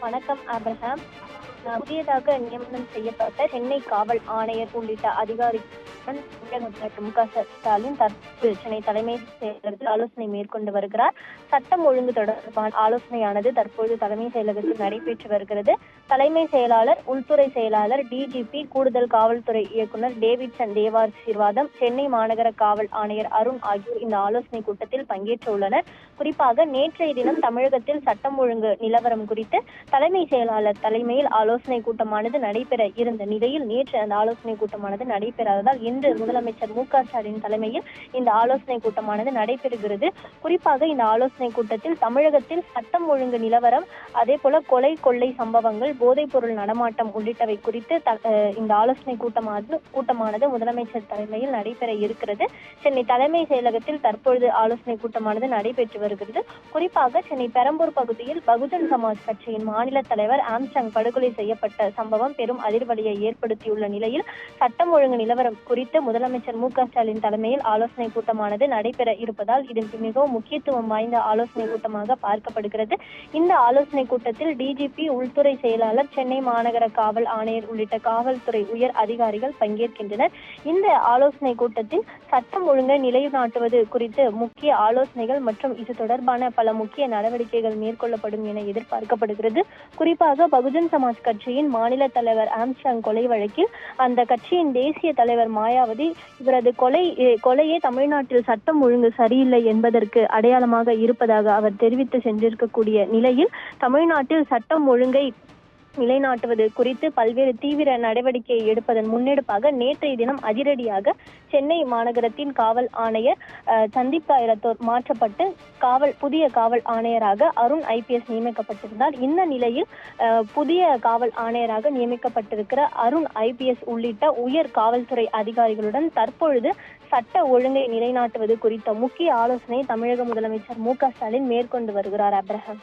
வணக்கம் ஆபிரகாம். புதியதாக நியமனம் செய்யப்பட்ட சென்னை காவல் ஆணையர் உள்ளிட்ட அதிகாரிகளுடன் தமிழக முதலமைச்சர் மு.க.ஸ்டாலின் தற்போது சென்னை தலைமை செயலகத்தில் ஆலோசனை மேற்கொண்டு வருகிறார். சட்டம் ஒழுங்கு தொடர்பான ஆலோசனையானது தற்போது தலைமை செயலகத்தில் நடைபெற்று வருகிறது. தலைமை செயலாளர், உள்துறை செயலாளர், டிஜிபி, கூடுதல் காவல்துறை இயக்குநர் டேவிட்சன் தேவாசீர்வாதம், சென்னை மாநகர காவல் ஆணையர் அருண் ஆகியோர் இந்த ஆலோசனை கூட்டத்தில் பங்கேற்ற உள்ளனர். குறிப்பாக நேற்றைய தினம் தமிழகத்தில் சட்டம் ஒழுங்கு நிலவரம் குறித்து தலைமை செயலாளர் தலைமையில் ஆலோசனை கூட்டமானது நடைபெற இருந்த நிலையில் நேற்று அந்த ஆலோசனை கூட்டமானது நடைபெறாததால் இன்று முதலமைச்சர் மு.க.ஸ்டாலின் தலைமையில் இந்த ஆலோசனை கூட்டமானது நடைபெறுகிறது. குறிப்பாக இந்த ஆலோசனை கூட்டத்தில் தமிழகத்தில் சட்டம் ஒழுங்கு நிலவரம், அதே போல கொலை, கொள்ளை சம்பவங்கள், போதைப் பொருள் நடமாட்டம் உள்ளிட்டவை குறித்து இந்த ஆலோசனை கூட்டமானது முதலமைச்சர் தலைமையில் நடைபெற இருக்கிறது. சென்னை தலைமை செயலகத்தில் தற்பொழுது ஆலோசனை கூட்டமானது நடைபெற்று வருகிறது. குறிப்பாக சென்னை பெரம்பூர் பகுதியில் பகுஜன் சமாஜ் கட்சியின் மாநில தலைவர் ஆம்ஸ்ட்ராங் படுகொலை செய்யப்பட்ட சம்பவம் பெரும் அதிர்வலியை ஏற்படுத்தியுள்ள நிலையில் சட்டம் ஒழுங்கு நிலவரம் குறித்து முதலமைச்சர் மு.க.ஸ்டாலின் தலைமையில் ஆலோசனை கூட்டமானது நடைபெற இருப்பதால் இது மிகவும் முக்கியத்துவம் வாய்ந்த ஆலோசனை கூட்டமாக பார்க்கப்படுகிறது. இந்த ஆலோசனை கூட்டத்தில் டிஜிபி, உள்துறை செயலாளர், சென்னை மாநகர காவல் ஆணையர் உள்ளிட்ட காவல்துறை உயர் அதிகாரிகள் பங்கேற்கின்றனர். இந்த ஆலோசனை கூட்டத்தில் சட்டம் ஒழுங்கை நிலைநாட்டுவது குறித்து முக்கிய ஆலோசனைகள் மற்றும் இது தொடர்பான பல முக்கிய நடவடிக்கைகள் மேற்கொள்ளப்படும் என எதிர்பார்க்கப்படுகிறது. குறிப்பாக பகுஜன் சமாஜ் கட்சியின் மாநில தலைவர் ஆம்ஸ்ட்ராங் கொலை வழக்கில் அந்த கட்சியின் தேசிய தலைவர் மாயாவதி இவரது கொலையே தமிழ்நாட்டில் சட்டம் ஒழுங்கு சரியில்லை என்பதற்கு அடையாளமாக இருப்பதாக அவர் தெரிவித்து சென்றிருக்கக்கூடிய நிலையில் தமிழ்நாட்டில் சட்டம் ஒழுங்கை நிலைநாட்டுவது குறித்து பல்வேறு தீவிர நடவடிக்கை எடுப்பதன் முன்னெடுப்பாக நேற்றைய தினம் அதிரடியாக சென்னை மாநகரத்தின் காவல் ஆணையர் சந்தீப் ரத்தோர் மாற்றப்பட்டு புதிய காவல் ஆணையராக அருண் ஐபிஎஸ் நியமிக்கப்பட்டிருந்தார். இந்த நிலையில் புதிய காவல் ஆணையராக நியமிக்கப்பட்டிருக்கிற அருண் ஐபிஎஸ் உள்ளிட்ட உயர் காவல்துறை அதிகாரிகளுடன் தற்பொழுது சட்ட ஒழுங்கை நிலைநாட்டுவது குறித்த முக்கிய ஆலோசனை தமிழக முதலமைச்சர் மு.க.ஸ்டாலின் மேற்கொண்டு வருகிறார். ஆபிரகாம்.